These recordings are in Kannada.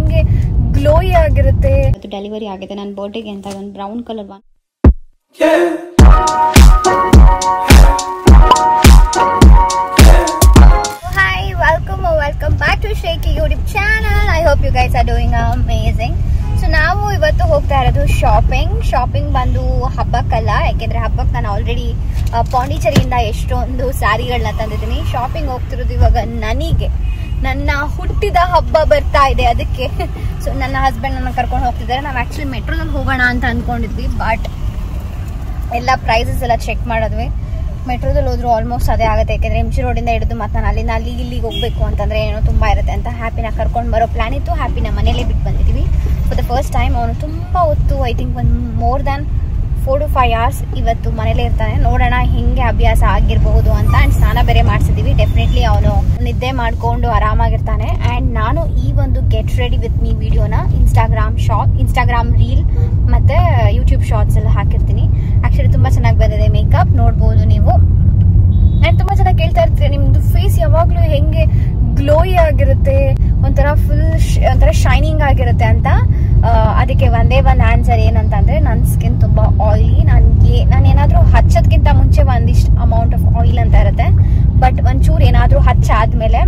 ಹೆಂಗೆ ಗ್ಲೋಯಿ ಆಗಿರುತ್ತೆ. ಡೆಲಿವರಿ ಆಗಿದೆ ನನ್ನ ಬರ್ತ್ಡೇಗೆ ಅಂತ ಒಂದು brown colour one. Hi, welcome back to Shaky YouTube channel. I hope you guys are doing amazing. So ನಾವು ಇವತ್ತು ಹೋಗ್ತಾ ಇರೋದು ಶಾಪಿಂಗ್ ಬಂದು ಹಬ್ಬಕ್ಕಲ್ಲ, ಯಾಕೆಂದ್ರೆ ಹಬ್ಬಕ್ಕೆ ನಾನು ಆಲ್ರೆಡಿ ಪಾಂಡಿಚೇರಿಯಿಂದ ಎಷ್ಟೊಂದು ಸ್ಯಾರಿಗಳನ್ನ ತಂದಿದ್ದೀನಿ. ಶಾಪಿಂಗ್ ಹೋಗ್ತಿರೋದು ಇವಾಗ ನನಗೆ ನನ್ನ ಹುಟ್ಟಿದ ಹಬ್ಬ ಬರ್ತಾ ಇದೆ, ಅದಕ್ಕೆ. ಸೊ ನನ್ನ ಹಸ್ಬೆಂಡ್ ನನ್ನ ಕರ್ಕೊಂಡು ಹೋಗ್ತಿದ್ದಾರೆ. ನಾವು ಆಕ್ಚುಲಿ ಮೆಟ್ರೋದಲ್ಲಿ ಹೋಗೋಣ ಅಂತ ಅಂದ್ಕೊಂಡಿದ್ವಿ, ಬಟ್ ಎಲ್ಲ ಪ್ರೈಸಸ್ ಎಲ್ಲ ಚೆಕ್ ಮಾಡಿದ್ವಿ. ಮೆಟ್ರೋದಲ್ಲಿ ಹೋದ್ರು ಆಲ್ಮೋಸ್ಟ್ ಅದೇ ಆಗುತ್ತೆ, ಯಾಕೆಂದ್ರೆ MG ರೋಡಿಂದ ಹಿಡಿದು ಮತ್ತೆ ನಾನು ಅಲ್ಲಿಂದ ಇಲ್ಲಿಗೆ ಹೋಗ್ಬೇಕು ಅಂತಂದ್ರೆ ಏನೋ ತುಂಬಾ ಇರುತ್ತೆ ಅಂತ ಹ್ಯಾಪಿನ ಕರ್ಕೊಂಡು ಬರೋ ಪ್ಲಾನ್ ಇತ್ತು. ಹ್ಯಾಪಿನ ಮನೇಲೆ ಬಿಟ್ಟು ಬಂದಿದ್ದೀವಿ ಫಾರ್ ದ ಫಸ್ಟ್ ಟೈಮ್. ಅವನು ತುಂಬಾ ಹೊತ್ತು, ಐ ಥಿಂಕ್ ಒಂದು ಮೋರ್ ದ್ಯಾನ್ 4 to 5 hours ಇವತ್ತು ಮನೇಲೇ ಇರ್ತಾನೆ. ನೋಡೋಣ ಹಿಂಗೆ ಅಭ್ಯಾಸ ಆಗಿರಬಹುದು ಅಂತ. ಅಂಡ್ ಸ್ನಾನ ಬೇರೆ ಮಾಡಿಸಿದೀವಿ. ಡೆಫಿನೆಟ್ಲಿ ಅವನು ನಿದ್ದೆ ಮಾಡ್ಕೊಂಡು ಆರಾಮಾಗಿರ್ತಾನೆ. ಅಂಡ್ ನಾನು ಈ ಒಂದು ಗೆಟ್ ರೆಡಿ ವಿತ್ ಮೀ ವಿಡಿಯೋನ ಇನ್ಸ್ಟಾಗ್ರಾಮ್ ರೀಲ್ ಮತ್ತೆ ಯೂಟ್ಯೂಬ್ ಶಾರ್ಟ್ಸ್ ಎಲ್ಲ ಹಾಕಿರ್ತೀನಿ. ಆಕ್ಚುಲಿ ತುಂಬಾ ಚೆನ್ನಾಗಿ ಬಂದಿದೆ ಮೇಕಪ್, ನೋಡ್ಬೋದು ನೀವು. ಅಂಡ್ ತುಂಬಾ ಚೆನ್ನಾಗಿ ಕೇಳ್ತಾ ಇರ್ತೀರಿ ನಿಮ್ದು ಫೇಸ್ ಯಾವಾಗ್ಲೂ ಹೆಂಗೆ ಗ್ಲೋಯಿ ಆಗಿರುತ್ತೆ, ಒಂಥರ ಶೈನಿಂಗ್ ಆಗಿರುತ್ತೆ ಅಂತ. ಅದಕ್ಕೆ ಒಂದೇ ಒಂದು ಆನ್ಸರ್ ಏನಂತಂದ್ರೆ ನನ್ನ ಸ್ಕಿನ್ ತುಂಬಾ ಆಯಿಲಿ. ನಾನು ಏನಾದ್ರೂ ಹಚ್ಚೋದ್ಕಿಂತ ಮುಂಚೆ ಒಂದಿಷ್ಟು ಅಮೌಂಟ್ ಆಫ್ ಆಯಿಲ್ ಅಂತ ಇರುತ್ತೆ, ಬಟ್ ಒಂಚೂರು ಏನಾದ್ರೂ ಹಚ್ಚಾದ್ಮೇಲೆ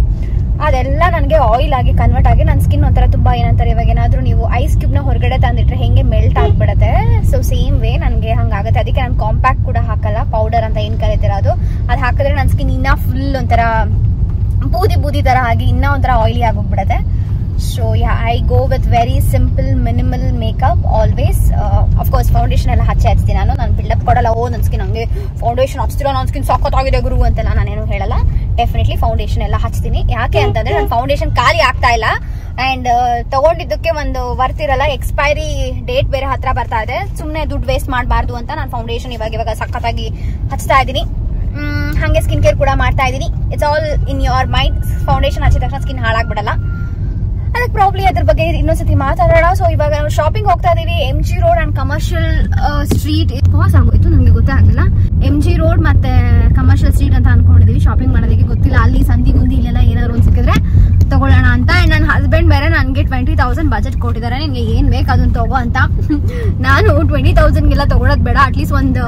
ಅದೆಲ್ಲ ನನಗೆ ಆಯಿಲ್ ಆಗಿ ಕನ್ವರ್ಟ್ ಆಗಿ ನನ್ನ ಸ್ಕಿನ್ ಒಂಥರ ತುಂಬಾ ಏನಂತಾರೆ, ಇವಾಗ ಏನಾದ್ರೂ ನೀವು ಐಸ್ ಕ್ಯೂಬ್ ನ ಹೊರಗಡೆ ತಂದಿಟ್ರೆ ಹೆಂಗೆ ಮೆಲ್ಟ್ ಆಗ್ಬಿಡುತ್ತೆ, ಸೊ ಸೇಮ್ ವೇ ನನಗೆ ಹಂಗಾಗುತ್ತೆ. ಅದಕ್ಕೆ ನಾನು ಕಾಂಪ್ಯಾಕ್ಟ್ ಕೂಡ ಹಾಕಲ್ಲ, ಪೌಡರ್ ಅಂತ ಏನ್ ಕರೀತಿರೋದು ಅದು ಹಾಕಿದ್ರೆ ನನ್ನ ಸ್ಕಿನ್ ಇನ್ನ ಫುಲ್ ಒಂಥರ ಬೂದಿ ತರ ಆಗಿ ಇನ್ನ ಒಂಥರ ಆಯಿಲಿ ಆಗೋಗ್ಬಿಡುತ್ತೆ. So I go with very simple minimal makeup always. Of course foundation ಎಲ್ಲ ಹಚ್ತೀನಿ ನಾನು ಬಿಲ್ಡಪ್ ಕೊಡಲ್ಲ. ನನ್ನ ಸ್ಕಿನ್ ಹಂಗೆ ಫೌಂಡೇಶನ್ ಹಚ್ತಿಲ್ಲ, ನನ್ನ ಸ್ಕಿನ್ ಸಖತ್ತಾಗಿದೆ ಗುರು ಅಂತೆಲ್ಲ ನಾನೇನು ಹೇಳಲ್ಲ. ಡೆಫಿನೆಟ್ಲಿ ಫೌಂಡೇಶನ್ ಎಲ್ಲ ಹಚ್ತೀನಿ. ಯಾಕೆ ಅಂತಂದ್ರೆ ನನ್ನ ಫೌಂಡೇಶನ್ ಖಾಲಿ ಆಗ್ತಾ ಇಲ್ಲ. ಅಂಡ್ ತಗೊಂಡಿದ್ದಕ್ಕೆ ಒಂದು ಬರ್ತಿರಲ್ಲ, ಎಕ್ಸ್ಪೈರಿ ಡೇಟ್ ಬೇರೆ ಹತ್ರ ಬರ್ತಾ ಇದೆ. ಸುಮ್ನೆ ದುಡ್ಡು ವೇಸ್ಟ್ ಮಾಡಬಾರ್ದು ಅಂತ ನಾನು ಫೌಂಡೇಶನ್ ಇವಾಗ ಸಖತ್ತಾಗಿ ಹಚ್ತಾ ಇದ್ದೀನಿ. ಹಂಗೆ ಸ್ಕಿನ್ ಕೇರ್ ಕೂಡ ಮಾಡ್ತಾ ಇದ್ದೀನಿ. It's all in your mind. Foundation ಹಚ್ಚಿದ ತಕ್ಷಣ ಸ್ಕಿನ್ ಹಾಳಾಗ್ಬಿಡಲ್ಲ. ಅದಕ್ಕೆ ಪ್ರಾಬ್ಲಿ ಅದ್ರ ಬಗ್ಗೆ ಇನ್ನೊಂದ್ಸತಿ ಮಾತಾಡೋಣ. ಸೊ ಇವಾಗ ನಾವು ಶಾಪಿಂಗ್ ಹೋಗ್ತಾ ಇದೀವಿ. MG road and commercial street pass ಆಗೋಯ್ತು, ನಮ್ಗೆ ಗೊತ್ತಾಗಲಿಲ್ಲ. MG ರೋಡ್ ಮತ್ತೆ ಕಮರ್ಷಿಯಲ್ ಸ್ಟ್ರೀಟ್ ಅಂತ ಅನ್ಕೊಂಡಿದೀವಿ ಶಾಪಿಂಗ್ ಮಾಡೋದಕ್ಕೆ. ಗೊತ್ತಿಲ್ಲ ಅಲ್ಲಿ ಸಂದಿಗುಂದಿ ಇಲ್ಲೆಲ್ಲ ಏನಾದ್ರು ಒಂದು ಸಿಕ್ಕಿದ್ರೆ ತಗೊಳ್ಳೋಣ ಅಂತ. ಅಂಡ್ ನನ್ನ ಹಸ್ಬೆಂಡ್ ಬೇರೆ ನನಗೆ 20,000 ಬಜೆಟ್ ಕೊಟ್ಟಿದ್ದಾರೆ, ನಿನ್ಗೆ ಏನ್ ಬೇಕು ಅದನ್ನ ತಗೋ ಅಂತ. ನಾನು 20,000ಗೆಲ್ಲ ತಗೊಳೋದ್ ಬೇಡ, ಅಟ್ಲೀಸ್ಟ್ ಒಂದು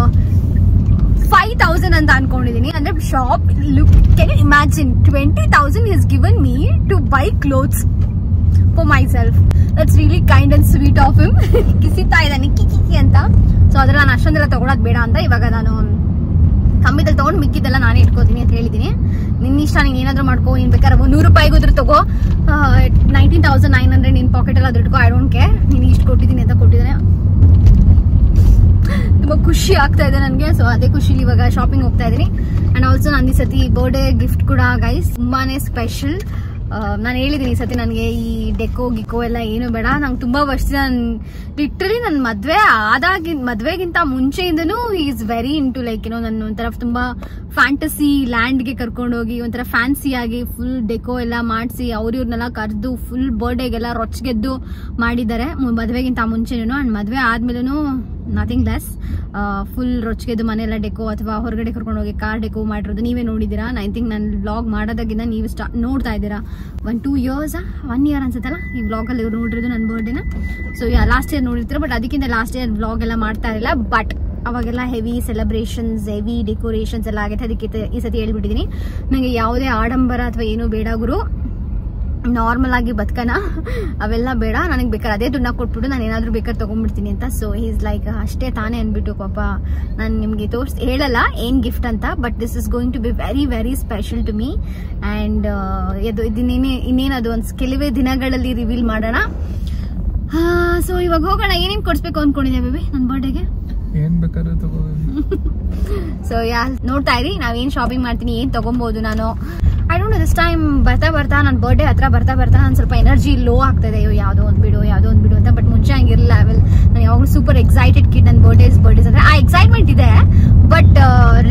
5,000 ಅಂತ ಅನ್ಕೊಂಡಿದೀನಿ. ಅಂದ್ರೆ shop look, can you imagine 20,000 has given me to buy clothes for myself. That's really kind and sweet of him. ಕಿಸಿತಾ ಇದ್ದಾನೆ ಕಿಕಿ ಅಂತ. ಸೊ ಅದ್ರ ನಾನು ಅಷ್ಟೊಂದೆಲ್ಲ ತಗೊಳೋದ್ ಬೇಡ ಅಂತ ಇವಾಗ ನಾನು ಕಮ್ಮಿದಲ್ಲಿ ತಗೊಂಡು ಮಿಕ್ಕಿದ್ದೆಲ್ಲ ನಾನೇ ಇಟ್ಕೋತೀನಿ ಅಂತ ಹೇಳಿದೀನಿ. ನಿನ್ನ ಇಷ್ಟ, ನೀನ್ ಏನಾದ್ರು ಮಾಡ್ಕೋ, ನೀನ್ ಬೇಕಾದ್ರೆ 100 ರೂಪಾಯಿಗೋದ್ರು ತಗೋ, 19,900 ನಿನ್ ಪಾಕೆಟ್ ಎಲ್ಲ ಅದ್ರ ಇಟ್ಕೋ, ಐ ಡೋಂಟ್ ಕೇರ್. ನೀನ್ ಇಷ್ಟು ಕೊಟ್ಟಿದ್ದೀನಿ ಅಂತ ಕೊಟ್ಟಿದ್ದಾನೆ. ತುಂಬಾ ಖುಷಿ ಆಗ್ತಾ ಇದೆ ನನಗೆ. ಸೊ ಅದೇ ಖುಷಿಲಿ ಇವಾಗ ಶಾಪಿಂಗ್ ಹೋಗ್ತಾ ಇದೀನಿ. ಅಂಡ್ ಆಲ್ಸೋ ನನ್ನ ಈ ಸತಿ ಬರ್ಡೇ ಗಿಫ್ಟ್ ಕೂಡ ಗೈಸ್ ತುಂಬಾನೇ ಸ್ಪೆಷಲ್. ನಾನು ಹೇಳಿದೀನಿ ಈ ಸತಿ ನನಗೆ ಈ ಡೆಕೋ ಗಿಕೋ ಎಲ್ಲ ಏನು ಬೇಡ. ನಂಗೆ ತುಂಬಾ ವರ್ಷದಿಂದ ಲಿಟ್ರಲಿ ನನ್ನ ಮದ್ವೆಗಿಂತ ಮುಂಚೆಯಿಂದನೂ ಈಸ್ ವೆರಿ ಇಂಟು ಲೈಕ್ ಏನೋ ನನ್ನ ಒಂಥರ ತುಂಬಾ ಫ್ಯಾಂಟಸಿ ಲ್ಯಾಂಡ್ಗೆ ಕರ್ಕೊಂಡೋಗಿ ಒಂಥರ ಫ್ಯಾನ್ಸಿ ಆಗಿ ಫುಲ್ ಡೆಕೋ ಎಲ್ಲ ಮಾಡಿಸಿ ಅವ್ರನ್ನೆಲ್ಲ ಕರೆದು ಫುಲ್ ಬರ್ಡೇಗೆಲ್ಲ ರೊಚ್ಗೆದ್ದು ಮಾಡಿದ್ದಾರೆ ಮದ್ವೆಗಿಂತ ಮುಂಚೆನೂ. ಅಂಡ್ ಮದ್ವೆ ಆದ್ಮೇಲೂ ನಥಿಂಗ್ ಲೆಸ್, ಫುಲ್ ರೊಚ್ಗೆದ್ದು ಮನೆಯೆಲ್ಲ ಡೆಕೋ ಅಥವಾ ಹೊರಗಡೆ ಕರ್ಕೊಂಡೋಗಿ ಕಾರ್ ಡೆಕೋ ಮಾಡಿರೋದು ನೀವೇ ನೋಡಿದ್ದೀರಾ. ಐ ಥಿಂಕ್ ನಾನು ವ್ಲಾಗ್ ಮಾಡೋದಾಗಿಂದ ನೀವು ನೋಡ್ತಾ ಇದ್ದೀರಾ. 1 year ಅನ್ಸುತ್ತಲ್ಲ ಈ ವ್ಲಾಗಲ್ಲಿ ನೋಡಿರೋದು ನನ್ನ ಬರ್ಡೇನ. ಸೊ ಲಾಸ್ಟ್ ಇಯರ್ ನೋಡಿರ್ತೀರ, ಬಟ್ ಅದಕ್ಕಿಂತ ಲಾಸ್ಟ್ ಇಯರ್ ವ್ಲಾಗ್ ಎಲ್ಲ ಮಾಡ್ತಾ ಇರಲಿಲ್ಲ. ಬಟ್ ಅವಾಗೆಲ್ಲ ಹೆವಿ ಸೆಲೆಬ್ರೇಷನ್ಸ್, ಹೆವಿ ಡೆಕೋರೇಷನ್ಸ್ ಎಲ್ಲ ಆಗುತ್ತೆ. ಅದಕ್ಕೆ ಈ ಸತಿ ಹೇಳ್ಬಿಟ್ಟಿದ್ದೀನಿ, ನನಗೆ ಯಾವುದೇ ಆಡಂಬರ ಅಥವಾ ಏನೂ ಬೇಡ ಗುರು, ನಾರ್ಮಲ್ ಆಗಿ ಬದುಕನ, ಅವೆಲ್ಲ ಬೇಡ. ನನಗೆ ಬೇಕಾದ್ರೆ ಅದೇ ದುಡ್ಡನ್ನ ಕೊಟ್ಬಿಟ್ಟು ನಾನು ಏನಾದ್ರು ಬೇಕಾದ್ರೆ ತಗೊಂಡ್ಬಿಡ್ತೀನಿ ಅಂತ. ಸೊ ಈಸ್ ಲೈಕ್ ಅಷ್ಟೇ ತಾನೇ ಅನ್ಬಿಟ್ಟು ಪಾಪ ನಾನು ನಿಮ್ಗೆ ಹೇಳಲ್ಲ ಏನ್ ಗಿಫ್ಟ್ ಅಂತ, but this is going to be very very special to me. And ಇನ್ನೇನದು ಒಂದು ಕೆಲವೇ ದಿನಗಳಲ್ಲಿ ರಿವೀಲ್ ಮಾಡೋಣ. ಸೊ ಇವಾಗ ಹೋಗೋಣ. ಏನೇನ್ ಕೊಡ್ಸ್ಬೇಕು ಅನ್ಕೊಂಡಿದ್ದೆ ಬೇಬಿ ನನ್ನ ಬರ್ಡೇಗೆ? ಏನ್ ಬೇಕಾದ್ರೆ ತಗೋ. ಸೊ ನೋಡ್ತಾ ಇರಿ ನಾವೇನ್ ಶಾಪಿಂಗ್ ಮಾಡ್ತೀನಿ, ಏನ್ ತಗೊಬಹುದು ನಾನು. I don't no, this time ಬರ್ತಾ ನನ್ನ ಬರ್ಡೇ ಹತ್ರ ಬರ್ತಾ ನಾನು ಸ್ವಲ್ಪ ಎನರ್ಜಿ ಲೋ ಆಗ್ತಾ ಇದೆ. ಯಾವುದೋ ಒಂದು ಬಿಡು ಅಂತ. ಬಟ್ ಮುಂಚೆ ಹಂಗಿರಲಿಲ್ಲ. ನಾನು ಯಾವಾಗಲೂ ಸೂಪರ್ ಎಕ್ಸೈಟೆಡ್ ಕಿಡ್. ನನ್ನ ಬರ್ಡೇಸ್ ಅಂದ್ರೆ ಆ ಎಕ್ಸೈಟ್ಮೆಂಟ್ ಇದೆ, ಬಟ್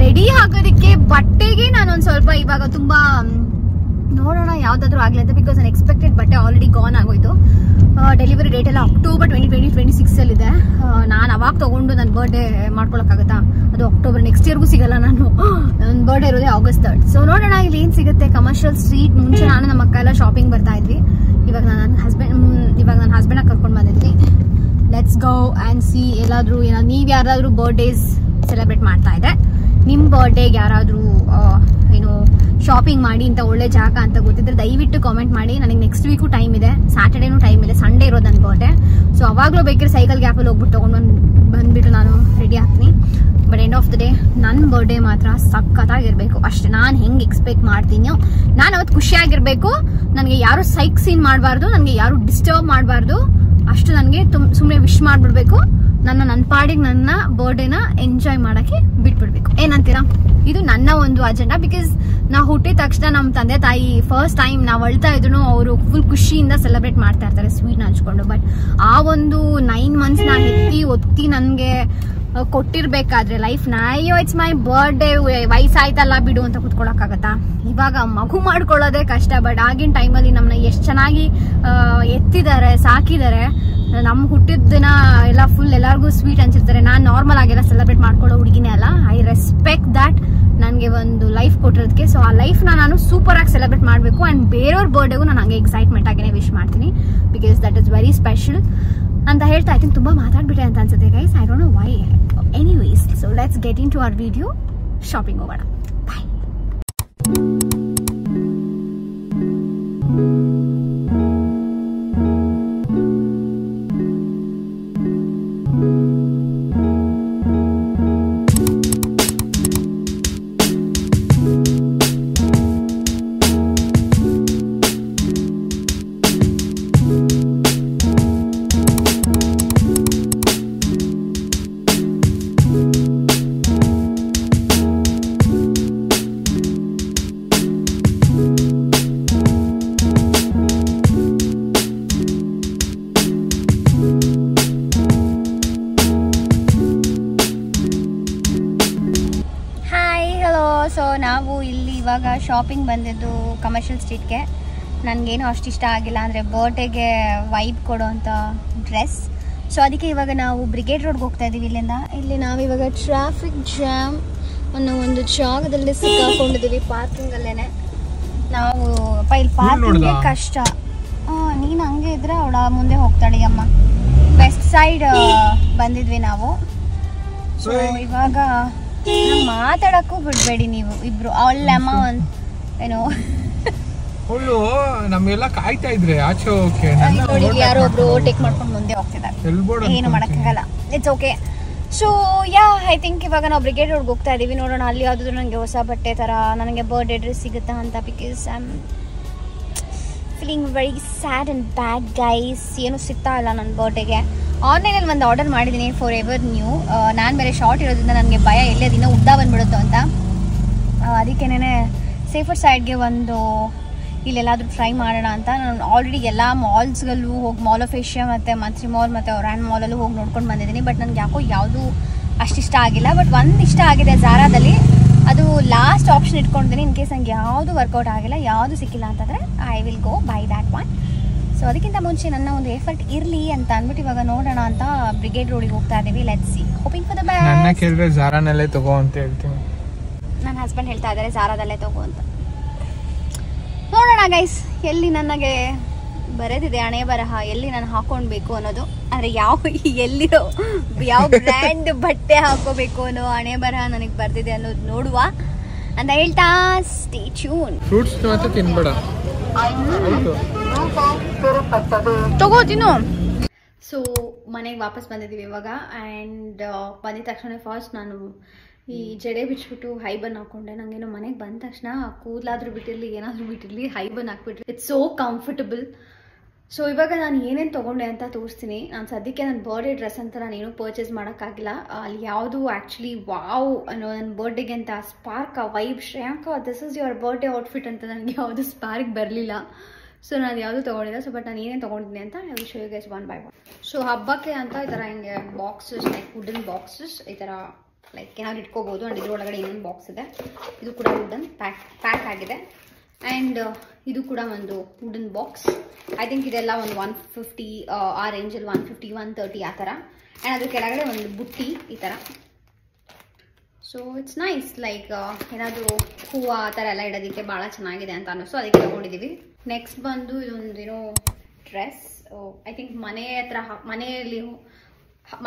ರೆಡಿ ಆಗೋದಕ್ಕೆ ಬಟ್ಟೆಗೆ ನಾನೊಂದು ಸ್ವಲ್ಪ ಇವಾಗ ತುಂಬಾ ನೋಡೋಣ ಯಾವ್ದಾದ್ರು ಆಗ್ಲಿ ಅಂತ. ಬಿಕಾಸ್ ಅನ್ಎಕ್ಸ್ಪೆಕ್ಟೆಡ್ ಬಟ್ಟೆ ಆಲ್ರೆಡಿ ಗಾನ್ ಆಗೋಯ್ತು. ಡೆಲಿವರಿ ಡೇಟ್ ಎಲ್ಲ October 2026 ಅಲ್ಲಿ ಇದೆ. ನಾನು ಅವಾಗ ತಗೊಂಡು ನನ್ನ ಬರ್ಡೇ ಮಾಡ್ಕೊಳಕ್ಕಾಗತ್ತಾ? ಅದು ಅಕ್ಟೋಬರ್ ನೆಕ್ಸ್ಟ್ ಇಯರ್ಗೂ ಸಿಗಲ್ಲ. ನನ್ನ ಬರ್ಡೇ ಇರೋದೇ August 3rd. ಸೊ ನೋಡೋಣ ಇಲ್ಲಿ ಏನ್ ಸಿಗುತ್ತೆ. ಕಮರ್ಷಿಯಲ್ ಸ್ಟ್ರೀಟ್ ಮುಂಚೆ ನಾನು ನಮ್ಮ ಅಕ್ಕ ಎಲ್ಲ ಶಾಪಿಂಗ್ ಬರ್ತಾ ಇದ್ವಿ. ಇವಾಗ ನನ್ನ ಹಸ್ಬೆಂಡ್ ಕರ್ಕೊಂಡು ಬಂದಿದ್ದೀನಿ. ಲೆಟ್ಸ್ ಗೋ ಆ್ಯಂಡ್ ಸಿ ಎಲ್ಲಾದರೂ ನೀವು ಯಾರಾದರೂ ಬರ್ಡೇಸ್ ಸೆಲೆಬ್ರೇಟ್ ಮಾಡ್ತಾ ಇದ್ರೆ, ನಿಮ್ಮ ಬರ್ಡೇಗೆ ಯಾರಾದರೂ ಏನು ಶಾಪಿಂಗ್ ಮಾಡಿ ಇಂಥ ಒಳ್ಳೆ ಜಾಗ ಅಂತ ಗೊತ್ತಿದ್ರೆ ದಯವಿಟ್ಟು ಕಾಮೆಂಟ್ ಮಾಡಿ. ನನಗೆ ನೆಕ್ಸ್ಟ್ ವೀಕು ಟೈಮ್ ಇದೆ, ಸ್ಯಾಟರ್ಡೇನೂ ಟೈಮ್ ಇದೆ, ಸಂಡೇ ಇರೋದು ನನ್ನ ಬರ್ಡೇ. ಸೊ ಅವಾಗಲೂ ಬೇಕಿದ್ರೆ ಸೈಕಲ್ ಗ್ಯಾಪಲ್ಲಿ ಹೋಗ್ಬಿಟ್ಟು ಬಂದುಬಿಟ್ಟು ನಾನು ರೆಡಿ ಆಗ್ತೀನಿ. But end of the day ನನ್ನ ಬರ್ಡೇ ಮಾತ್ರ ಸಖತ್ತಾಗಿರಬೇಕು ಅಷ್ಟೇ. ನಾನು ಹೆಂಗೆ ಎಕ್ಸ್ಪೆಕ್ಟ್ ಮಾಡ್ತೀನೋ ನಾನು ಅವತ್ತು ಖುಷಿಯಾಗಿರಬೇಕು. ನನಗೆ ಯಾರು ಸೈಕ್ ಸೀನ್ ಮಾಡಬಾರ್ದು, ನನಗೆ ಯಾರು ಡಿಸ್ಟರ್ಬ್ ಮಾಡಬಾರ್ದು. ಅಷ್ಟು ನನಗೆ ಸುಮ್ಮನೆ ವಿಶ್ ಮಾಡಿಬಿಡ್ಬೇಕು. ನನ್ನ ಪಾಡಿಗೆ ನನ್ನ ಬರ್ಡೇನ ಎಂಜಾಯ್ ಮಾಡೋಕ್ಕೆ ಬಿಟ್ಬಿಡ್ಬೇಕು. ಏನಂತೀರಾ? ಇದು ನನ್ನ ಒಂದು ಅಜೆಂಡಾ. ಬಿಕಾಸ್ ನಾವು ಹುಟ್ಟಿದ ತಕ್ಷಣ ನಮ್ಮ ತಂದೆ ತಾಯಿ ಫಸ್ಟ್ ಟೈಮ್ ನಾವು ಅಳ್ತಾ ಇದ್ರು ಅವರು ಫುಲ್ ಖುಷಿಯಿಂದ ಸೆಲೆಬ್ರೇಟ್ ಮಾಡ್ತಾ ಇರ್ತಾರೆ ಸ್ವೀಟ್ನ ಹಂಚ್ಕೊಂಡು. ಬಟ್ ಆ ಒಂದು 9 months ನಾ ಒತ್ತಿ ನನಗೆ ಕೊಟ್ಟಿರ್ಬೇಕಾದ್ರೆ ಲೈಫ್ನ, ಅಯ್ಯೋ ಇಟ್ಸ್ ಮೈ ಬರ್ಡೇ ವಯಸ್ಸಾಯ್ತಲ್ಲ ಬಿಡು ಅಂತ ಕುತ್ಕೊಳಕ್ಕಾಗತ್ತಾ? ಇವಾಗ ಮಗು ಮಾಡ್ಕೊಳ್ಳೋದೇ ಕಷ್ಟ. ಬಟ್ ಆಗಿನ ಟೈಮಲ್ಲಿ ನಮ್ಮನ್ನ ಎಷ್ಟು ಚೆನ್ನಾಗಿ ಎತ್ತಿದ್ದಾರೆ, ಸಾಕಿದ್ದಾರೆ. ನಮ್ಮ ಹುಟ್ಟಿದ ದಿನ ಎಲ್ಲ ಫುಲ್ ಎಲ್ಲರಿಗೂ ಸ್ವೀಟ್ ಹಂಚಿರ್ತಾರೆ. ನಾನು ನಾರ್ಮಲ್ ಆಗೆಲ್ಲ ಸೆಲೆಬ್ರೇಟ್ ಮಾಡ್ಕೊಳ್ಳೋ ಹುಡುಗಿನೇ ಅಲ್ಲ. ಐ ರೆಸ್ಪೆಕ್ಟ್ ದ್ಯಾಟ್ ನನಗೆ ಒಂದು ಲೈಫ್ ಕೊಟ್ಟಿರೋದಕ್ಕೆ. ಸೊ ಆ ಲೈಫ್ನ ನಾನು ಸೂಪರ್ ಆಗಿ ಸೆಲೆಬ್ರೇಟ್ ಮಾಡಬೇಕು. ಆ್ಯಂಡ್ ಬೇರೆಯವ್ರ ಬರ್ಡೇಗೂ ನಾನು ಹಂಗೆ ಎಕ್ಸೈಟ್ಮೆಂಟ್ ಆಗಿನೇ ವಿಶ್ ಮಾಡ್ತೀನಿ. Because that is very special ಅಂತ ಹೇಳ್ತಾ ಇದ್ದೀನಿ. ತುಂಬ ಮಾತಾಡ್ಬಿಟ್ಟೆ ಅಂತ ಅನ್ಸುತ್ತೆ guys, I don't know why. Anyways, so let's get into our video. Shopping ಹೋಗೋಣ. ಬಾಯ್. ಸೊ ನಾವು ಇಲ್ಲಿ ಇವಾಗ ಶಾಪಿಂಗ್ ಬಂದಿದ್ದು ಕಮರ್ಷಿಯಲ್ ಸ್ಟ್ರೀಟ್ಗೆ. ನನಗೇನು ಅಷ್ಟು ಇಷ್ಟ ಆಗಿಲ್ಲ, ಅಂದರೆ ಬರ್ಡೇಗೆ ವೈಬ್ ಕೊಡೋವಂಥ ಡ್ರೆಸ್. ಸೊ ಅದಕ್ಕೆ ಇವಾಗ ನಾವು ಬ್ರಿಗೇಡ್ ರೋಡ್ಗೆ ಹೋಗ್ತಾ ಇದ್ದೀವಿ. ಇಲ್ಲಿ ನಾವಿವಾಗ ಟ್ರಾಫಿಕ್ ಜಾಮ್ ಅನ್ನೋ ಒಂದು ಜಾಗದಲ್ಲಿ ಸಿಕ್ಕಾಕೊಂಡಿದ್ದೀವಿ, ಪಾರ್ಕಿಂಗಲ್ಲೇ. ನಾವು ಇಲ್ಲಿ ಪಾರ್ಕಿಂಗ್ಗೆ ಕಷ್ಟ. ನೀನು ಹಂಗೆ ಇದ್ರೆ ಅವಳ ಮುಂದೆ ಹೋಗ್ತಾಳೆ ಅಮ್ಮ. ವೆಸ್ಟ್ ಸೈಡ್ ಬಂದಿದ್ವಿ ನಾವು. ಸೊ ಇವಾಗ ಮಾತಾಡಕ್ಕೂ ಬಿಡ್ಬೇಡಿ ನೀವು ಇಬ್ರು. ಅವಳಮ್ಮ ಒಂದು ಏನೋ ನಮ್ಗೆಲ್ಲ ಕಾಯ್ತಾ ಇದ್ರೆ ಆಚೆ ಹೋಗಕ್ಕೆ. ನೋಡಿ ಯಾರೋ ಒಬ್ರು ಓವರ್ಟೇಕ್ ಮಾಡ್ಕೊಂಡು ಮುಂದೆ ಹೋಗ್ತಿದ್ದಾರೆ, ಏನು ಮಾಡೋಕ್ಕಾಗಲ್ಲ. It's okay. So yeah I think ಇವಾಗ ನಾವು ಬ್ರಿಗೇಡ್ ರೋಡ್ಗೆ ಹೋಗ್ತಾ ಇದ್ದೀವಿ. ನೋಡೋಣ ಅಲ್ಲಿ ಯಾವುದಾದ್ರು ನನಗೆ ಹೊಸ ಬಟ್ಟೆ ಥರ ನನಗೆ ಬರ್ಡೇ ಡ್ರೆಸ್ ಸಿಗುತ್ತಾ ಅಂತ. Because I am feeling very sad and bad guys. ಏನು ಸಿಗ್ತಾ ಇಲ್ಲ ನನ್ನ ಬರ್ಡೇಗೆ. ಆನ್ಲೈನಲ್ಲಿ ಒಂದು ಆರ್ಡರ್ ಮಾಡಿದ್ದೀನಿ ಫಾರ್ ಎವರ್ ನ್ಯೂ. ನಾನು ಬೇರೆ ಶಾರ್ಟ್ ಇರೋದ್ರಿಂದ ನನಗೆ ಭಯ ಎಲ್ಲೇ ದಿನ ಉದ್ದ ಬಂದುಬಿಡುತ್ತೋ ಅಂತ. ಅದಕ್ಕೇನೆ ಸೇಫರ್ ಸೈಡ್ಗೆ ಒಂದು ಇಲ್ಲೆಲ್ಲಾದರೂ ಟ್ರೈ ಮಾಡೋಣ ಅಂತ. ನಾನು ಆಲ್ರೆಡಿ ಎಲ್ಲ ಮಾಲ್ಸ್ಗಳಲ್ಲೂ ಹೋಗಿ, ಮಾಲ್ ಆಫ್ ಏಷ್ಯಾ ಮತ್ತು ಮಂತ್ರಿ ಮಾಲ್ ಮತ್ತು ಒರಾನ್ ಮಾಲಲ್ಲೂ ಹೋಗಿ ನೋಡ್ಕೊಂಡು ಬಂದಿದ್ದೀನಿ. ಬಟ್ ನನಗೆ ಯಾಕೋ ಯಾವುದೂ ಅಷ್ಟಿಷ್ಟ ಆಗಿಲ್ಲ. ಬಟ್ ಒಂದು ಇಷ್ಟ ಆಗಿದೆ ಝಾರಾದಲ್ಲಿ, ಅದು ಲಾಸ್ಟ್ ಆಪ್ಷನ್ ಇಟ್ಕೊಂಡಿದ್ದೀನಿ. ಇನ್ ಕೇಸ್ ನಂಗೆ ಯಾವುದು ವರ್ಕೌಟ್ ಆಗಿಲ್ಲ, ಯಾವುದು ಸಿಕ್ಕಿಲ್ಲ ಅಂತಂದರೆ I will go by that one. So ಅದಕ್ಕಿಂತ ಮುಂಚೆ ನನ್ನ ಒಂದು ಎಫರ್ಟ್ ಇರಲಿ ಅಂತ ಅಂದ್ಬಿಟ್ಟು ಇವಾಗ ನೋಡೋಣ ಅಂತ ಬ್ರಿಗೇಡ್ ರೋಡಿಗೆ ಹೋಗ್ತಾ ಇದ್ದೀವಿ. Let's see, hoping for the best. ನನ್ನ ಕೇಳಿದ್ರೆ ಝಾರಾನಲ್ಲೇ ತಗೋ ಅಂತ ಹೇಳ್ತೀನಿ. ನನ್ನ ಹಸ್ಬೆಂಡ್ ಹೇಳ್ತಾ ಇದ್ದಾರೆ ಝಾರಾದಲ್ಲೇ ತಗೋ ಅಂತ. ನೋಡೋಣ ಗೈಸ್, ಎಲ್ಲಿ ನನಗೆ ಬರೆದಿದೆ ಹಣೆ ಬರಹ, ಎಲ್ಲಿ ನಾನು ಹಾಕೊಳ್ಬೇಕು ಅನ್ನೋದು. ಅಂದರೆ ಎಲ್ಲಿರೋ ಯಾವ ಬ್ರ್ಯಾಂಡ್ ಬಟ್ಟೆ ಹಾಕೋಬೇಕು ಅನ್ನೋ ಹಣೆ ಬರಹ ನನಗೆ ಬರ್ದಿದೆ ಅನ್ನೋದು ನೋಡುವ ಅಂತ ಹೇಳ್ತಾ ಸ್ಟೇ ಟ್ಯೂನ್. ಫ್ರೂಟ್ಸ್ ಮಾತ್ರ ತಿನ್ಬೇಡ, ತಗೋತೀನು. ಸೊ ಮನೆಗೆ ವಾಪಸ್ ಬಂದಿದ್ದೀವಿ ಇವಾಗ. ಆ್ಯಂಡ್ ಬಂದಿದ ತಕ್ಷಣ ಫಸ್ಟ್ ನಾನು ಈ ಜಡೆ ಬಿಚ್ಬಿಟ್ಟು ಹೈಬನ್ ಹಾಕೊಂಡೆ. ನನಗೇನೋ ಮನೆಗೆ ಬಂದ ತಕ್ಷಣ ಕೂದಲಾದ್ರೂ ಬಿಟ್ಟಿರಲಿ, ಏನಾದರೂ ಬಿಟ್ಟಿರಲಿ, ಹೈಬನ್ ಹಾಕ್ಬಿಟ್ರಿ. It's so comfortable. ಸೊ ಇವಾಗ ನಾನು ಏನೇನು ತೊಗೊಂಡೆ ಅಂತ ತೋರಿಸ್ತೀನಿ. ನಾನು ಸದ್ಯಕ್ಕೆ ನನ್ನ ಬರ್ಡೇ ಡ್ರೆಸ್ ಅಂತ ನಾನು ಏನೂ ಪರ್ಚೇಸ್ ಮಾಡೋಕ್ಕಾಗಿಲ್ಲ. ಅಲ್ಲಿ ಯಾವುದು ಆ್ಯಕ್ಚುಲಿ ವಾವ್ ಅನ್ನೋ ನನ್ನ ಬರ್ಡೇಗೆ ಅಂತ ಸ್ಪಾರ್ಕ್, ಆ ವೈಬ್, ಶ್ರೇಯಾಂಕ this is your birthday outfit ಅಂತ ನನಗೆ ಯಾವುದು ಸ್ಪಾರ್ಕ್ ಬರಲಿಲ್ಲ. ಸೊ ನಾನು ಯಾವುದು ತೊಗೊಂಡಿಲ್ಲ. ಸೊ ಬಟ್ ನಾನು ಏನೇನು ತೊಗೊಂಡಿದ್ದೀನಿ ಅಂತ I will show you guys one by one. So ಹಬ್ಬಕ್ಕೆ ಅಂತ ಈ ಥರ ಹಿಂಗೆ ಬಾಕ್ಸಸ್, ಲೈಕ್ ವುಡನ್ ಬಾಕ್ಸಸ್, ಈ ಥರ ಲೈಕ್ ಏನಾದ್ರು ಇಟ್ಕೋಬೋದು. ಆ್ಯಂಡ್ ಇದ್ರೊಳಗಡೆ ಇನ್ನೊಂದು ಬಾಕ್ಸ್ ಇದೆ, ಇದು ಕೂಡ ವುಡನ್ ಪ್ಯಾಕ್ ಆಗಿದೆ. ಆ್ಯಂಡ್ ಇದು ಕೂಡ ಒಂದು ವುಡನ್ ಬಾಕ್ಸ್. ಐ ಥಿಂಕ್ ಇದೆಲ್ಲ ಒಂದು 150 ಆ ರೇಂಜಲ್ಲಿ, 150, 130 ಆ ಥರ. ಆ್ಯಂಡ್ ಅದ್ರ ಕೆಳಗಡೆ ಒಂದು ಬುಟ್ಟಿ ಈ ಥರ. ಸೊ ಇಟ್ಸ್ ನೈಸ್, ಲೈಕ್ ಏನಾದರೂ ಹೂವು ಆ ಥರ ಎಲ್ಲ ಇಡೋದಕ್ಕೆ ಭಾಳ ಚೆನ್ನಾಗಿದೆ ಅಂತ ಅನ್ನಿಸ್ತು, ಅದಕ್ಕೆ ತೊಗೊಂಡಿದ್ದೀವಿ. ನೆಕ್ಸ್ಟ್ ಬಂದು ಇದೊಂದೇನೋ ಡ್ರೆಸ್. ಐ ಥಿಂಕ್ ಮನೆ ಹತ್ರ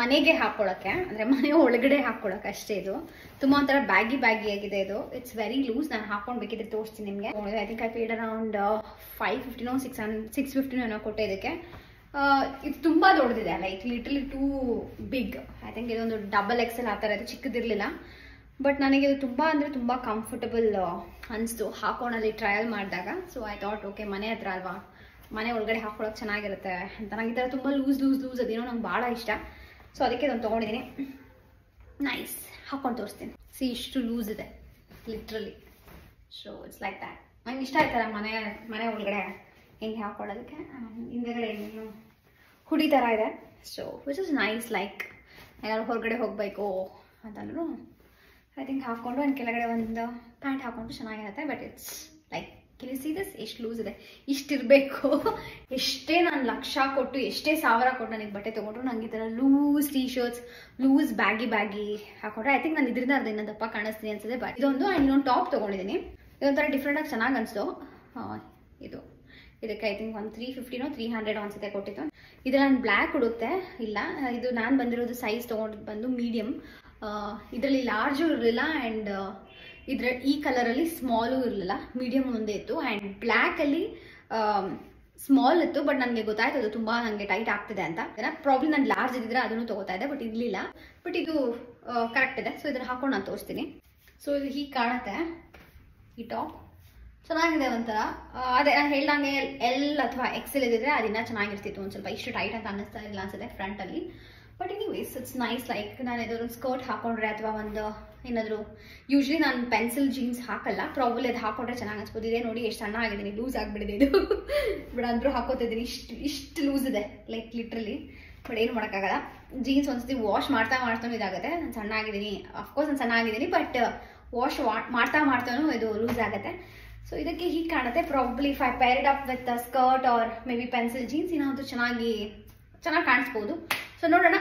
ಮನೆಗೆ ಹಾಕೊಳ್ಳೋಕ್ಕೆ, ಅಂದರೆ ಮನೆ ಒಳಗಡೆ ಹಾಕೊಳ್ಳೋಕೆ ಅಷ್ಟೇ. ಇದು ತುಂಬ ಒಂಥರ ಬ್ಯಾಗಿ ಆಗಿದೆ. ಇದು ಇಟ್ಸ್ ವೆರಿ ಲೂಸ್. ನಾನು ಹಾಕೊಂಡು ಬೇಕಿದ್ರೆ ತೋರಿಸ್ತೀನಿ ನಿಮಗೆ. I think I paid around 550 650 ಏನೋ ಕೊಟ್ಟೆ ಇದಕ್ಕೆ. ಇದು ತುಂಬ ದೊಡ್ಡದಿದೆ, like literally too big. I think ಇದೊಂದು ಡಬಲ್ XL ಆ ಥರ ಇದು, ಚಿಕ್ಕದಿರಲಿಲ್ಲ. ಬಟ್ ನನಗೆ ಇದು ತುಂಬ ಅಂದರೆ ತುಂಬ ಕಂಫರ್ಟಬಲ್ ಅನಿಸ್ತು ಹಾಕೊಂಡಲ್ಲಿ ಟ್ರಯಲ್ ಮಾಡಿದಾಗ. ಸೊ ಐ ಥಾಟ್ ಓಕೆ, ಮನೆ ಹತ್ರ ಅಲ್ವಾ, ಮನೆ ಒಳಗಡೆ ಹಾಕೊಳ್ಳೋಕೆ ಚೆನ್ನಾಗಿರುತ್ತೆ ಅಂತ. ನಂಗೆ ಈ ಥರ ತುಂಬ ಲೂಸ್ ಅದೇನೋ ನಂಗೆ ಭಾಳ ಇಷ್ಟ. ಸೊ ಅದಕ್ಕೆ ಇದನ್ನು ತೊಗೊಂಡಿದ್ದೀನಿ. ನೈಸ್, ಹಾಕೊಂಡು ತೋರಿಸ್ತೀನಿ. ಇಷ್ಟು ಲೂಸ್ ಇದೆ literally. So it's like that. ನಂಗೆ ಇಷ್ಟ ಆಯ್ತಲ್ಲ ಮನೆ ಒಳಗಡೆ ಹೆಂಗೆ ಹಾಕೊಳ್ಳೋದಕ್ಕೆ. ಹಿಂದೆಗಡೆ ಏನು ಹುಡಿ ಥರ ಇದೆ. So which is nice. Like ಏನಾದ್ರು ಹೊರಗಡೆ ಹೋಗಬೇಕು ಅಂತಂದ್ರು ಐ ಥಿಂಕ್ ಹಾಕ್ಕೊಂಡು ಒಂದು ಕೆಳಗಡೆ ಒಂದು ಪ್ಯಾಂಟ್ ಹಾಕ್ಕೊಂಡು ಚೆನ್ನಾಗಿರುತ್ತೆ. But it's like see this ಎಷ್ಟು ಲೂಸ್ ಇದೆ. ಇಷ್ಟಿರಬೇಕು. ಎಷ್ಟೇ ನಾನು ಲಕ್ಷ ಕೊಟ್ಟು, ಎಷ್ಟೇ ಸಾವಿರ ಕೊಟ್ಟು ನನಗೆ ಬಟ್ಟೆ ತೊಗೊಂಡ್ರು ನಂಗೆ ಈ ಥರ loose T shirts, loose baggy ಹಾಕೊಂಡ್ರೆ ಐ ಥಿಂಕ್ ನಾನು ಇದರಿಂದ ಅರ್ಧ ಇನ್ನೂ ದಪ್ಪ ಕಾಣಿಸ್ತೀನಿ ಅನ್ಸುತ್ತೆ. ಬಟ್ ಇದೊಂದು ಇನ್ನೊಂದು ಟಾಪ್ ತೊಗೊಂಡಿದ್ದೀನಿ. ಇದೊಂಥರ ಡಿಫ್ರೆಂಟಾಗಿ ಚೆನ್ನಾಗಿ ಅನಿಸ್ತು. ಇದಕ್ಕೆ ಐ ಥಿಂಕ್ ಒಂದು 350 300 ಅನ್ಸುತ್ತೆ ಕೊಟ್ಟಿತ್ತು. ಇದು ನಾನು ಬ್ಲ್ಯಾಕ್ ಹುಡುಕ್ತೆ, ಇಲ್ಲ ಇದು ನಾನು ಬಂದಿರೋದು ಸೈಜ್ ತೊಗೊಂಡಿದ್ದು ಬಂದು ಮೀಡಿಯಮ್. ಇದರಲ್ಲಿ ಲಾರ್ಜು ಇರಲಿಲ್ಲ ಆ್ಯಂಡ್ ಈ ಕಲರಲ್ಲಿ ಸ್ಮಾಲು ಇರಲಿಲ್ಲ, ಮೀಡಿಯಮ್ ಒಂದೇ ಇತ್ತು. ಆ್ಯಂಡ್ ಬ್ಲ್ಯಾಕಲ್ಲಿ ಸ್ಮಾಲ್ ಇತ್ತು. ಬಟ್ ನನಗೆ ಗೊತ್ತಾಯ್ತು ಅದು ತುಂಬ ನನಗೆ ಟೈಟ್ ಆಗ್ತಿದೆ ಅಂತ. ಪ್ರಾಬ್ಲಮ್ ನಾನು ಲಾರ್ಜ್ ಇದ್ದಿದ್ರೆ ಅದನ್ನು ತೊಗೋತಾ ಇದ್ದೆ, ಬಟ್ ಇರಲಿಲ್ಲ. ಬಟ್ ಇದು ಕರೆಕ್ಟ್ ಇದೆ. ಸೊ ಇದನ್ನು ಹಾಕೊಂಡು ನಾನು ತೋರಿಸ್ತೀನಿ. ಸೊ ಇದು ಹೀಗೆ ಕಾಣುತ್ತೆ. ಈ ಟಾಪ್ ಚೆನ್ನಾಗಿದೆ ಒಂಥರ. ಅದೇ ನಾನು ಹೇಳ್ದಂಗೆ L ಅಥವಾ XL ಇದ್ದಿದ್ರೆ ಅದಿನ್ನ ಚೆನ್ನಾಗಿರ್ತಿತ್ತು. ಒಂದು ಸ್ವಲ್ಪ ಇಷ್ಟು ಟೈಟ್ ಅಂತ ಅನ್ನಿಸ್ತಾ ಇಲ್ಲ ಅನ್ಸುತ್ತೆ ಫ್ರಂಟಲ್ಲಿ. But anyways it's nice. Like ನಾನು ಏನಾದ್ರು ಸ್ಕರ್ಟ್ ಹಾಕೊಂಡ್ರೆ ಅಥವಾ ಒಂದು ಏನಾದರೂ, ಯೂಶ್ವಲಿ ನಾನು ಪೆನ್ಸಿಲ್ ಜೀನ್ಸ್ ಹಾಕಲ್ಲ, ಪ್ರಾಬಲಿ ಅದು ಹಾಕೊಂಡ್ರೆ ಚೆನ್ನಾಗಿ ಅನ್ಸ್ಬೋದು. ಇದೇ ನೋಡಿ ಎಷ್ಟು ಸಣ್ಣ ಆಗಿದ್ದೀನಿ, ಲೂಸ್ ಆಗಿಬಿಟ್ಟಿದೆ ಇದು. ಬಟ್ ಅಂದರೂ ಹಾಕೋತಿದ್ದೀನಿ. ಇಷ್ಟು ಲೂಸ್ ಇದೆ ಲೈಕ್ ಲಿಟ್ರಲಿ. ಬಟ್ ಏನು ಮಾಡೋಕ್ಕಾಗಲ್ಲ. ಜೀನ್ಸ್ ಒಂದ್ಸತಿ ವಾಶ್ ಮಾಡ್ತಾನೂ ಇದಾಗುತ್ತೆ. ನಾನು ಸಣ್ಣ ಆಗಿದ್ದೀನಿ, ಅಫ್ಕೋರ್ಸ್ ನಾನು ಸಣ್ಣ ಆಗಿದ್ದೀನಿ, ಬಟ್ ವಾಶ್ ಮಾಡ್ತಾನೂ ಇದು ಲೂಸ್ ಆಗುತ್ತೆ. ಸೊ ಇದಕ್ಕೆ ಹೀಗೆ ಕಾಣುತ್ತೆ. Probably if I pair it up with skirt or maybe pencil jeans ಇನ್ನೊಂದು ಚೆನ್ನಾಗಿ ಕಾಣಿಸ್ಬೋದು. ಸೊ ನೋಡೋಣ.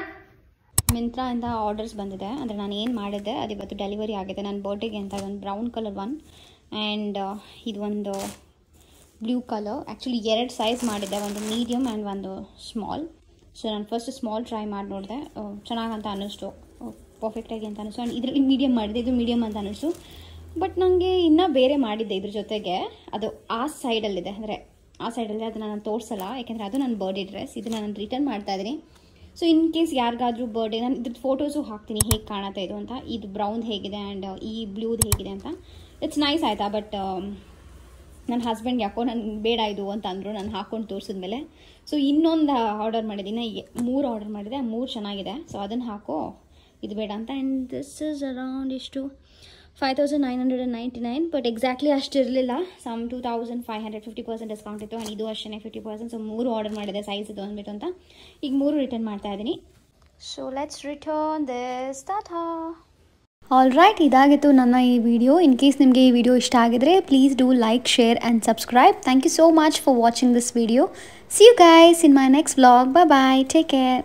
ಮಿಂತ್ರಾಯಿಂದ ಆರ್ಡರ್ಸ್ ಬಂದಿದೆ. ಅಂದರೆ ನಾನು ಏನು ಮಾಡಿದ್ದೆ ಅದು ಇವತ್ತು ಡೆಲಿವರಿ ಆಗಿದೆ ನನ್ನ ಬರ್ಡೇಗೆ ಅಂತ. ಒಂದು ಬ್ರೌನ್ ಕಲರ್ ಒನ್ ಆ್ಯಂಡ್ ಇದು ಒಂದು ಬ್ಲೂ ಕಲರ್. ಆ್ಯಕ್ಚುಲಿ 2 ಸೈಜ್ ಮಾಡಿದ್ದೆ, ಒಂದು ಮೀಡಿಯಮ್ ಆ್ಯಂಡ್ ಒಂದು ಸ್ಮಾಲ್. ಸೊ ನಾನು ಫಸ್ಟ್ ಸ್ಮಾಲ್ ಟ್ರೈ ಮಾಡಿ ನೋಡಿದೆ, ಚೆನ್ನಾಗಂತ ಅನ್ನಿಸ್ತು, ಪರ್ಫೆಕ್ಟಾಗಿ ಅಂತ ಅನ್ನಿಸ್ತು. ಆ್ಯಂಡ್ ಇದರಲ್ಲಿ ಮೀಡಿಯಮ್ ಮಾಡಿದೆ, ಇದು ಮೀಡಿಯಮ್ ಅಂತ ಅನ್ನಿಸ್ತು. ಬಟ್ ನನಗೆ ಇನ್ನೂ ಬೇರೆ ಮಾಡಿದ್ದೆ ಇದ್ರ ಜೊತೆಗೆ. ಅದು ಆ ಸೈಡಲ್ಲಿದೆ, ಅಂದರೆ ಆ ಸೈಡಲ್ಲಿ ಅದನ್ನು ನಾನು ತೋರಿಸಲ್ಲ, ಯಾಕೆಂದರೆ ಅದು ನನ್ನ ಬರ್ಡೇ ಡ್ರೆಸ್. ಇದನ್ನು ನಾನು ರಿಟರ್ನ್ ಮಾಡ್ತಾಯಿದ್ದೀನಿ. ಸೊ ಇನ್ ಕೇಸ್ ಯಾರಿಗಾದ್ರೂ ಬರ್ಡೇ, ನಾನು ಇದ್ರದ್ದು ಫೋಟೋಸು ಹಾಕ್ತೀನಿ ಹೇಗೆ ಕಾಣುತ್ತೆ ಇದು ಅಂತ. ಇದು ಬ್ರೌನ್ ಹೇಗಿದೆ ಆ್ಯಂಡ್ ಈ ಬ್ಲೂದು ಹೇಗಿದೆ ಅಂತ. ಇಟ್ಸ್ ನೈಸ್ ಆಯಿತಾ. ಬಟ್ ನನ್ನ ಹಸ್ಬೆಂಡ್ ಯಾಕೋ ನನಗೆ ಬೇಡ ಇದು ಅಂತ ಅಂದರು ನಾನು ಹಾಕ್ಕೊಂಡು ತೋರಿಸಿದ್ಮೇಲೆ. ಸೊ ಇನ್ನೊಂದು ಆರ್ಡರ್ ಮಾಡಿದ್ದೀನಿ, 3 ಆರ್ಡರ್ ಮಾಡಿದೆ, 3 ಚೆನ್ನಾಗಿದೆ. ಸೊ ಅದನ್ನು ಹಾಕೋ, ಇದು ಬೇಡ ಅಂತ. ಆ್ಯಂಡ್ ದಿಸ್ ಇಸ್ ಅರೌಂಡ್ ಎಷ್ಟು 5999. ಬಟ್ ಎಕ್ಸಾಕ್ಟ್ಲಿ ಅಷ್ಟು ಇರಲಿಲ್ಲ, ಸಮ್ 2500 50% ಡಿಸ್ಕೌಂಟ್ ಇತ್ತು. ಆ್ಯಂಡ್ ಇದು ಅಷ್ಟೇ 50%. ಸೊ 3 ಆರ್ಡರ್ ಮಾಡಿದೆ, ಸೈಜ್ ಇದು ಅಂದ್ಬಿಟ್ಟು ಅಂತ. ಈಗ 3 ರಿಟರ್ನ್ ಮಾಡ್ತಾ ಇದ್ದೀನಿ. So let's return this. Tata. All right, ಇದಾಗಿತ್ತು ನನ್ನ ಈ ವಿಡಿಯೋ. ಇನ್ ಕೇಸ್ ನಿಮಗೆ ಈ ವಿಡಿಯೋ ಇಷ್ಟ ಆಗಿದ್ರೆ please do like, share and subscribe. Thank you so much for watching this video. See you guys in my next vlog. Bye bye, take care.